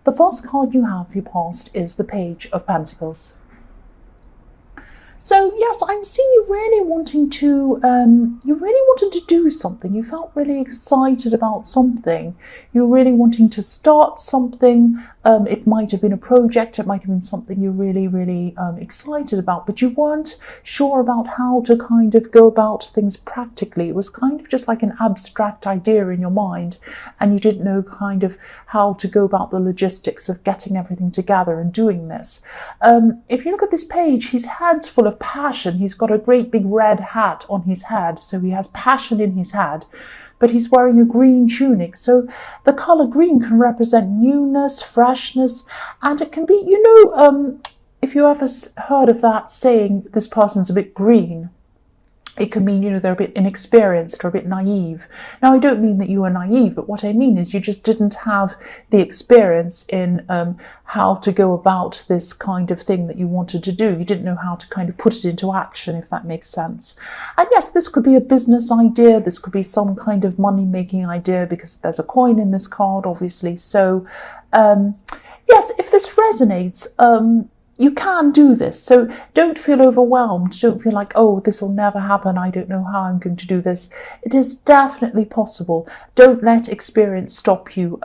The first card you have for your past is the Page of Pentacles. So yes, I'm seeing you really wanting to, do something. You felt really excited about something. You're really wanting to start something. It might have been a project. It might have been something you're really, really excited about, but you weren't sure about how to kind of go about things practically. It was kind of just like an abstract idea in your mind, and you didn't know kind of how to go about the logistics of getting everything together and doing this. If you look at this page, his head's full of passion. He's got a great big red hat on his head, so he has passion in his head, but he's wearing a green tunic. So the color green can represent newness, freshness, and it can be, if you ever heard of that saying, this person's a bit green, it can mean, they're a bit inexperienced or a bit naive. Now, I don't mean that you are naive, but what I mean is you just didn't have the experience in how to go about this kind of thing that you wanted to do. You didn't know how to kind of put it into action, if that makes sense. And yes, this could be a business idea. This could be some kind of money-making idea, because there's a coin in this card, obviously. So, yes, if this resonates, you can do this. So don't feel overwhelmed. Don't feel like, oh, this will never happen. I don't know how I'm going to do this. It is definitely possible. Don't let experience stop you.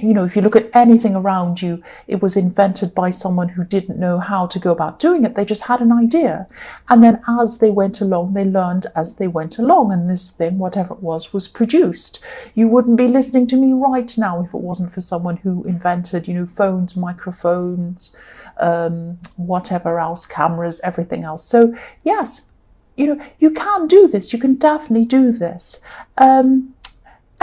If you look at anything around you, it was invented by someone who didn't know how to go about doing it. They just had an idea. And then as they went along, they learned as they went along. And this thing, whatever it was produced. You wouldn't be listening to me right now if it wasn't for someone who invented, phones, microphones, whatever else, cameras, everything else. So yes, you can do this. You can definitely do this.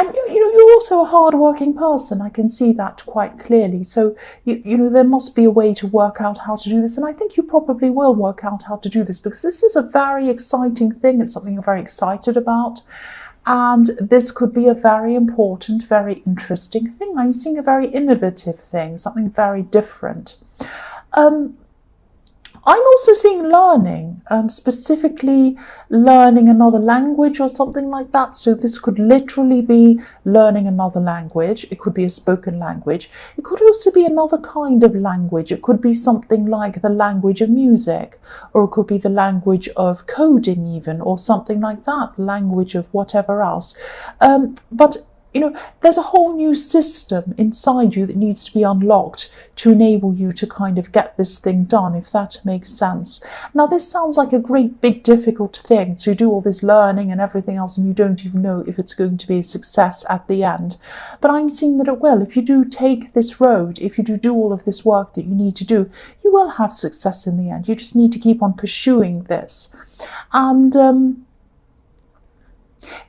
And you're also a hard-working person. I can see that quite clearly. So there must be a way to work out how to do this, and I think you probably will work out how to do this, because this is a very exciting thing. It's something you're very excited about, and this could be a very important, very interesting thing. I'm seeing a very innovative thing, something very different. I'm also seeing learning, specifically learning another language or something like that. So this could literally be learning another language. It could be a spoken language. It could also be another kind of language. It could be something like the language of music, or it could be the language of coding even, or something like that, language of whatever else. But there's a whole new system inside you that needs to be unlocked to enable you to kind of get this thing done, if that makes sense. Now, this sounds like a great big difficult thing to do, all this learning and everything else, and you don't even know if it's going to be a success at the end. But I'm seeing that it will. If you do take this road, if you do all of this work that you need to do, you will have success in the end. You just need to keep on pursuing this. And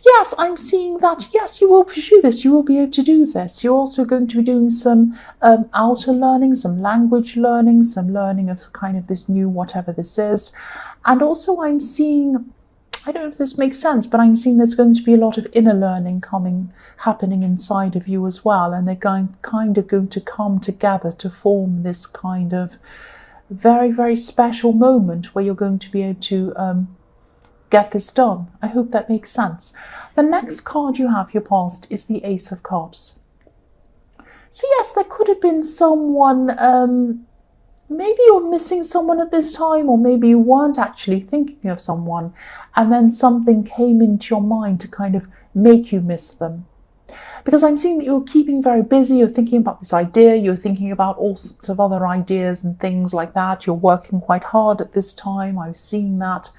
yes, I'm seeing that, yes, you will pursue this. You will be able to do this. You're also going to be doing some outer learning, some language learning, some learning of kind of this new whatever this is. And also I'm seeing, I don't know if this makes sense, but I'm seeing there's going to be a lot of inner learning happening inside of you as well. And they're going to come together to form this kind of very, very special moment where you're going to be able to get this done. I hope that makes sense. The next card you have, your past, is the Ace of Cups. So yes, there could have been someone, maybe you're missing someone at this time, or maybe you weren't actually thinking of someone, and then something came into your mind to kind of make you miss them. Because I'm seeing that you're keeping very busy, you're thinking about this idea, you're thinking about all sorts of other ideas and things like that. You're working quite hard at this time, I'm seeing that.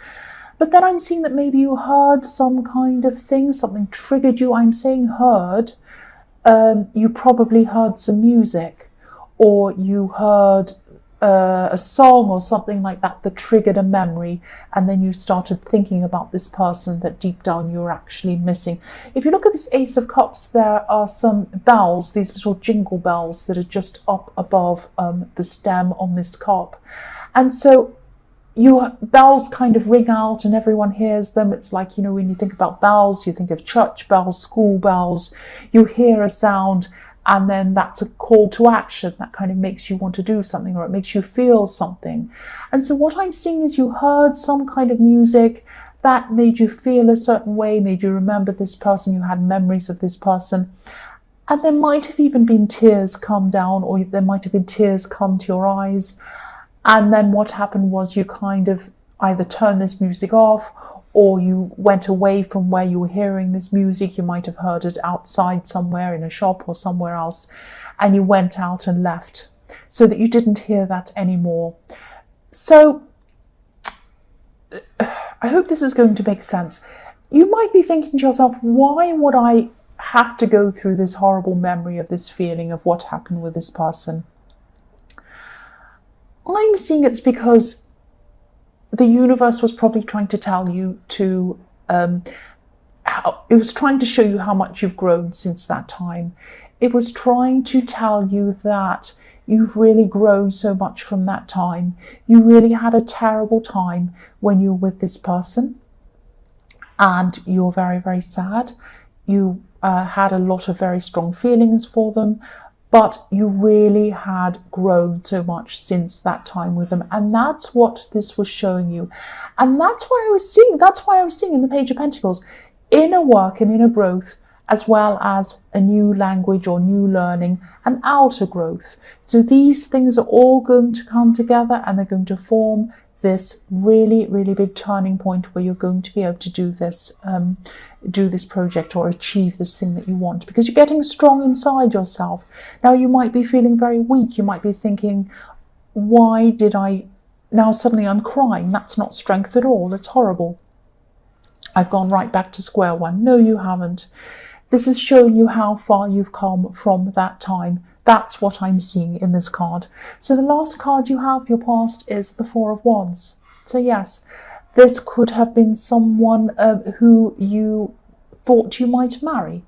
But then I'm seeing that maybe you heard some kind of thing, something triggered you. I'm saying heard. You probably heard some music, or you heard a song or something like that that triggered a memory, and then you started thinking about this person that deep down you're actually missing. If you look at this Ace of Cups, there are some bells, these little jingle bells that are just up above the stem on this cup. And so your bells kind of ring out and everyone hears them. It's like, when you think about bells, you think of church bells, school bells. You hear a sound, and then that's a call to action that kind of makes you want to do something, or it makes you feel something. And so what I'm seeing is you heard some kind of music that made you feel a certain way, made you remember this person, you had memories of this person. And there might have even been tears come down, or there might have been tears come to your eyes. And then what happened was you kind of either turned this music off, or you went away from where you were hearing this music. You might have heard it outside somewhere in a shop or somewhere else, and you went out and left so that you didn't hear that anymore. So I hope this is going to make sense. You might be thinking to yourself, why would I have to go through this horrible memory of this feeling of what happened with this person? I'm seeing it's because the universe was probably trying to tell you to, it was trying to show you how much you've grown since that time. It was trying to tell you that you've really grown so much from that time. You really had a terrible time when you were with this person, and you're very, very sad. You had a lot of very strong feelings for them, but you really had grown so much since that time with them. And that's what this was showing you. And that's why I was seeing in the Page of Pentacles, inner work and inner growth, as well as a new language or new learning and outer growth. So these things are all going to come together, and they're going to form this really, really big turning point where you're going to be able to do this project or achieve this thing that you want, because you're getting strong inside yourself. Now, you might be feeling very weak. You might be thinking, why did I, now suddenly I'm crying. That's not strength at all. It's horrible. I've gone right back to square one. No, you haven't. This is showing you how far you've come from that time. That's what I'm seeing in this card. So the last card you have, your past, is the Four of Wands. So yes, this could have been someone who you thought you might marry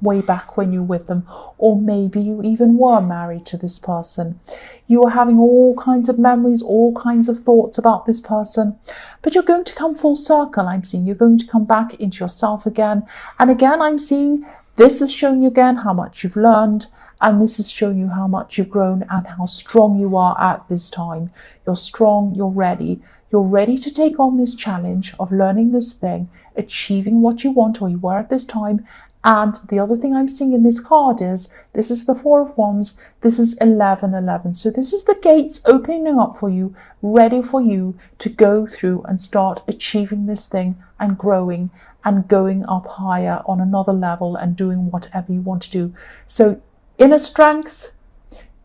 way back when you were with them, or maybe you even were married to this person. You are having all kinds of memories, all kinds of thoughts about this person, but you're going to come full circle. I'm seeing you're going to come back into yourself again. And again, I'm seeing this is showing you again how much you've learned, and this is showing you how much you've grown and how strong you are at this time. You're strong, you're ready. You're ready to take on this challenge of learning this thing, achieving what you want or you were at this time. And the other thing I'm seeing in this card is, this is the Four of Wands, this is 1111. So this is the gates opening up for you, ready for you to go through and start achieving this thing and growing and going up higher on another level and doing whatever you want to do. So inner strength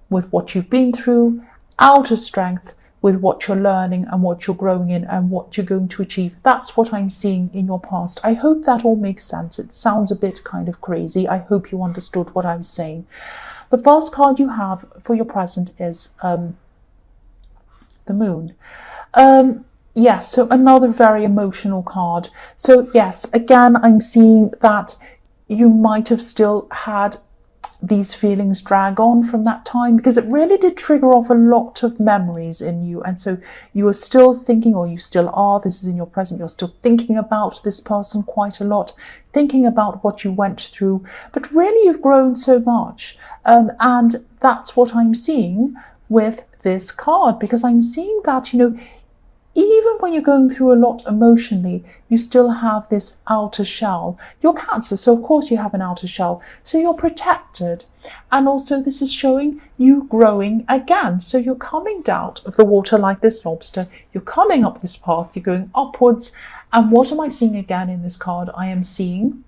with what you've been through, outer strength with what you're learning and what you're growing in and what you're going to achieve. That's what I'm seeing in your past. I hope that all makes sense. It sounds a bit kind of crazy. I hope you understood what I was saying. The first card you have for your present is the Moon. Yes, so another very emotional card. So yes, again, I'm seeing that you might have still had these feelings drag on from that time, because it really did trigger off a lot of memories in you. And so you are still thinking, or you still are, this is in your present, you're still thinking about this person quite a lot, thinking about what you went through, but really you've grown so much. And that's what I'm seeing with this card, because I'm seeing that, you know, even when you're going through a lot emotionally, you still have this outer shell. You're Cancer, so of course you have an outer shell. So you're protected. And also this is showing you growing again. So you're coming out of the water like this lobster. You're coming up this path. You're going upwards. And what am I seeing again in this card? I am seeing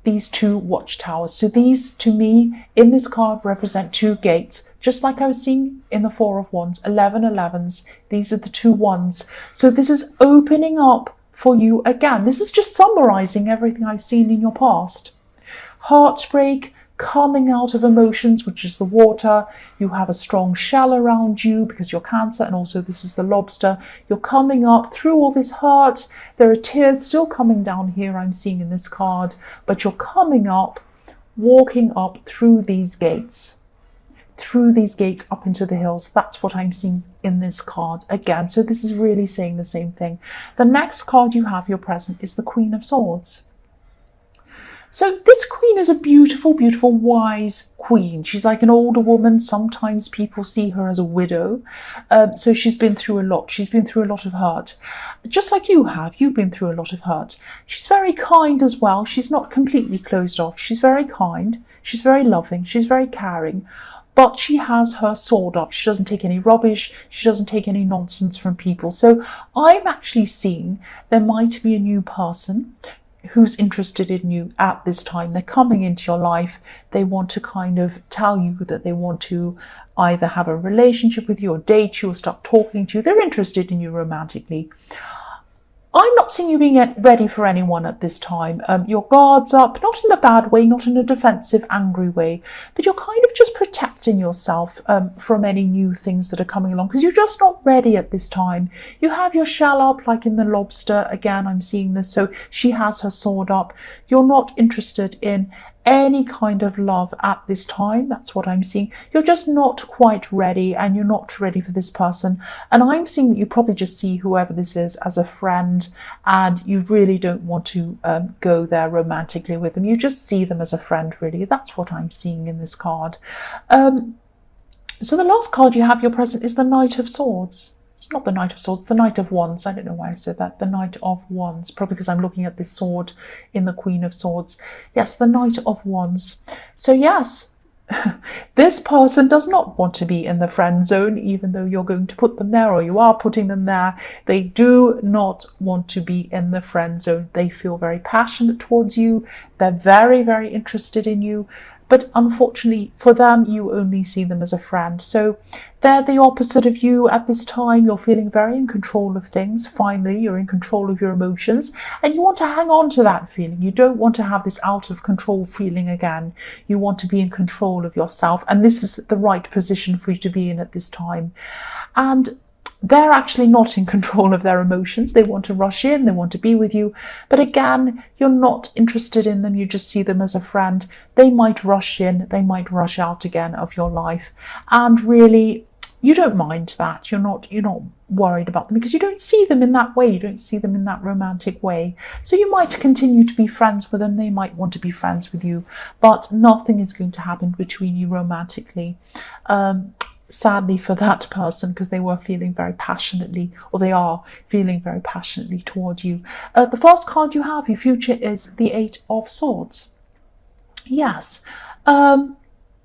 these two watchtowers. So these, to me, in this card represent two gates, just like I was seeing in the Four of Wands, 1111s. These are the two ones. So this is opening up for you again. This is just summarizing everything I've seen in your past. Heartbreak, coming out of emotions, which is the water. You have a strong shell around you because you're Cancer, and also this is the lobster. You're coming up through all this hurt. There are tears still coming down here, I'm seeing in this card, but you're coming up, walking up through these gates up into the hills. That's what I'm seeing in this card again. So this is really saying the same thing. The next card you have, your present, is the Queen of Swords. So this queen is a beautiful, beautiful, wise queen. She's like an older woman. Sometimes people see her as a widow. So she's been through a lot. She's been through a lot of hurt. Just like you have. You've been through a lot of hurt. She's very kind as well. She's not completely closed off. She's very kind. She's very loving. She's very caring. But she has her sword up. She doesn't take any rubbish. She doesn't take any nonsense from people. So I'm actually seeing there might be a new person who's interested in you at this time. They're coming into your life. They want to kind of tell you that they want to either have a relationship with you or date you or start talking to you. They're interested in you romantically. I'm not seeing you being ready for anyone at this time. Your guard's up, not in a bad way, not in a defensive, angry way, but you're kind of just protecting yourself from any new things that are coming along because you're just not ready at this time. You have your shell up like in the lobster. Again, I'm seeing this. So she has her sword up. You're not interested in any kind of love at this time. That's what I'm seeing. You're just not quite ready, and you're not ready for this person. And I'm seeing that you probably just see whoever this is as a friend, and you really don't want to go there romantically with them. You just see them as a friend, really. That's what I'm seeing in this card. So the last card you have, your present, is the Knight of Swords. It's not the Knight of Swords, the Knight of Wands. I don't know why I said that. The Knight of Wands, probably because I'm looking at this sword in the Queen of Swords. Yes, the Knight of Wands. So yes, this person does not want to be in the friend zone, even though you're going to put them there, or you are putting them there. They do not want to be in the friend zone. They feel very passionate towards you. They're very, very interested in you. But unfortunately for them, you only see them as a friend. So they're the opposite of you at this time. You're feeling very in control of things. Finally, you're in control of your emotions, and you want to hang on to that feeling. You don't want to have this out of control feeling again. You want to be in control of yourself, and this is the right position for you to be in at this time. And they're actually not in control of their emotions. They want to rush in, they want to be with you. But again, you're not interested in them. You just see them as a friend. They might rush in, they might rush out again of your life. And really, you don't mind that. You're not worried about them because you don't see them in that way. You don't see them in that romantic way. So you might continue to be friends with them. They might want to be friends with you, but nothing is going to happen between you romantically. Sadly for that person, because they were feeling very passionately, or they are feeling very passionately toward you. The first card you have, your future, is the Eight of Swords. Yes.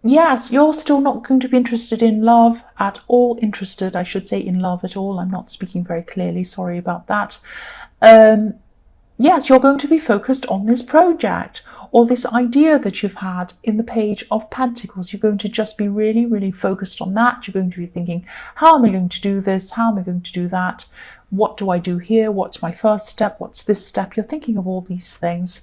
Yes, you're still not going to be interested in love at all. Interested, I should say, in love at all. I'm not speaking very clearly. Sorry about that. Yes, you're going to be focused on this project or this idea that you've had in the Page of Pentacles. You're going to just be really, really focused on that. You're going to be thinking, how am I going to do this? How am I going to do that? What do I do here? What's my first step? What's this step? You're thinking of all these things.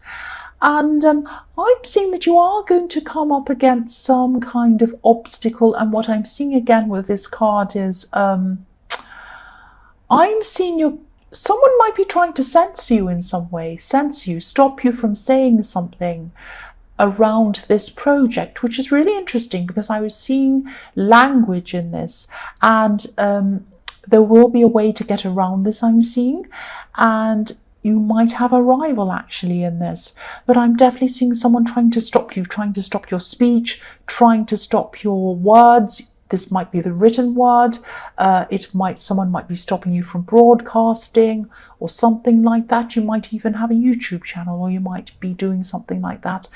And I'm seeing that you are going to come up against some kind of obstacle. And what I'm seeing again with this card is I'm seeing someone might be trying to censor you in some way, stop you from saying something around this project, which is really interesting because I was seeing language in this, and there will be a way to get around this, I'm seeing, and you might have a rival actually in this, but I'm definitely seeing someone trying to stop you, trying to stop your speech, trying to stop your words. This might be the written word. Someone might be stopping you from broadcasting or something like that. You might even have a YouTube channel, or you might be doing something like that.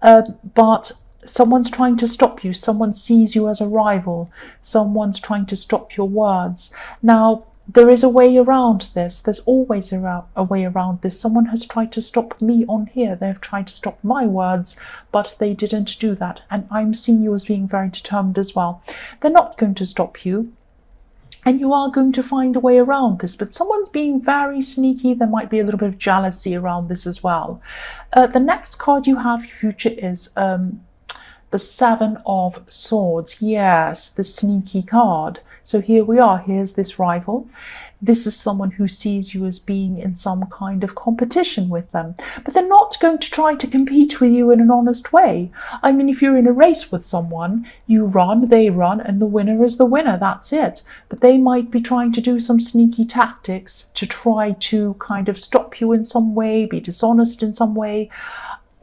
But someone's trying to stop you. Someone sees you as a rival. Someone's trying to stop your words. Now, there is a way around this. There's always a way around this. Someone has tried to stop me on here. They've tried to stop my words, but they didn't do that. And I'm seeing you as being very determined as well. They're not going to stop you, and you are going to find a way around this. But someone's being very sneaky. There might be a little bit of jealousy around this as well. The next card you have, your future, is the Seven of Swords. Yes, the sneaky card. So here we are. Here's this rival. This is someone who sees you as being in some kind of competition with them. But they're not going to try to compete with you in an honest way. I mean, if you're in a race with someone, you run, they run, and the winner is the winner. That's it. But they might be trying to do some sneaky tactics to try to kind of stop you in some way, be dishonest in some way.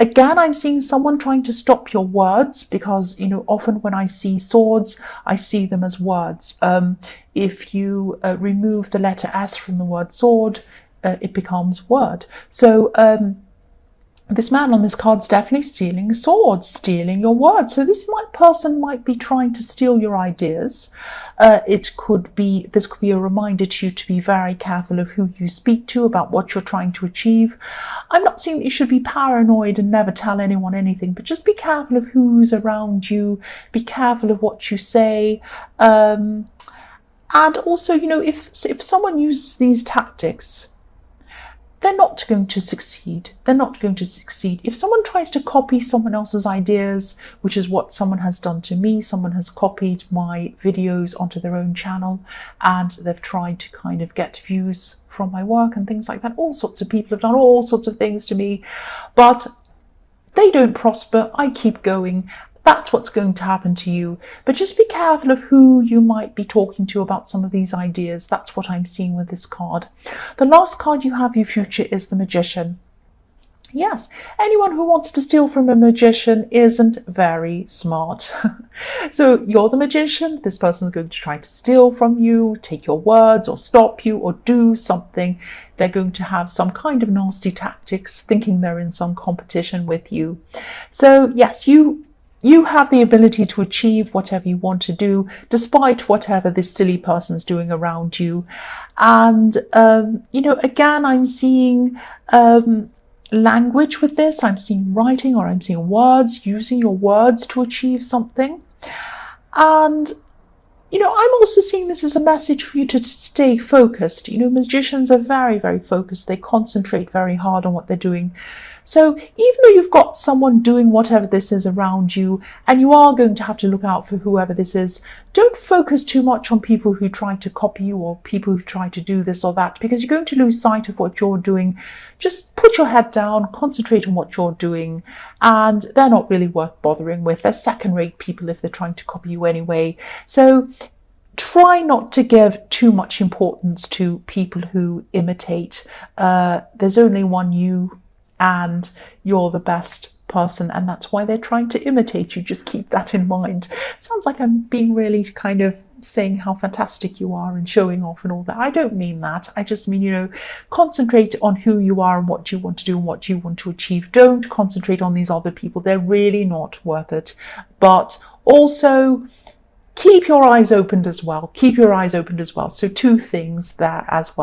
Again, I'm seeing someone trying to stop your words because, often when I see swords, I see them as words. If you remove the letter S from the word sword, it becomes word. So this man on this card's definitely stealing swords, stealing your words. So person might be trying to steal your ideas. This could be a reminder to you to be very careful of who you speak to about what you're trying to achieve. I'm not saying that you should be paranoid and never tell anyone anything, but just be careful of who's around you. Be careful of what you say. And also, if someone uses these tactics, they're not going to succeed. They're not going to succeed. If someone tries to copy someone else's ideas, which is what someone has done to me, someone has copied my videos onto their own channel and they've tried to kind of get views from my work and things like that. All sorts of people have done all sorts of things to me, but they don't prosper. I keep going. That's what's going to happen to you. But just be careful of who you might be talking to about some of these ideas. That's what I'm seeing with this card. The last card you have, your future, is the Magician. Yes, anyone who wants to steal from a magician isn't very smart. So you're the magician. This person's going to try to steal from you, take your words, or stop you, or do something. They're going to have some kind of nasty tactics, thinking they're in some competition with you. So yes, you have the ability to achieve whatever you want to do, despite whatever this silly person's doing around you. And, again, I'm seeing language with this. I'm seeing writing, or I'm seeing words, using your words to achieve something. And, I'm also seeing this as a message for you to stay focused. Magicians are very, very focused. They concentrate very hard on what they're doing. So even though you've got someone doing whatever this is around you, and you are going to have to look out for whoever this is, don't focus too much on people who try to copy you or people who try to do this or that, because you're going to lose sight of what you're doing. Just put your head down, concentrate on what you're doing, and they're not really worth bothering with. They're second-rate people if they're trying to copy you anyway. So try not to give too much importance to people who imitate. There's only one you, and you're the best person, and that's why they're trying to imitate you. Just keep that in mind. It sounds like I'm being really kind of saying how fantastic you are and showing off and all that. I don't mean that. I just mean, concentrate on who you are and what you want to do and what you want to achieve. Don't concentrate on these other people. They're really not worth it. But also, keep your eyes opened as well. Keep your eyes opened as well. So 2 things there as well.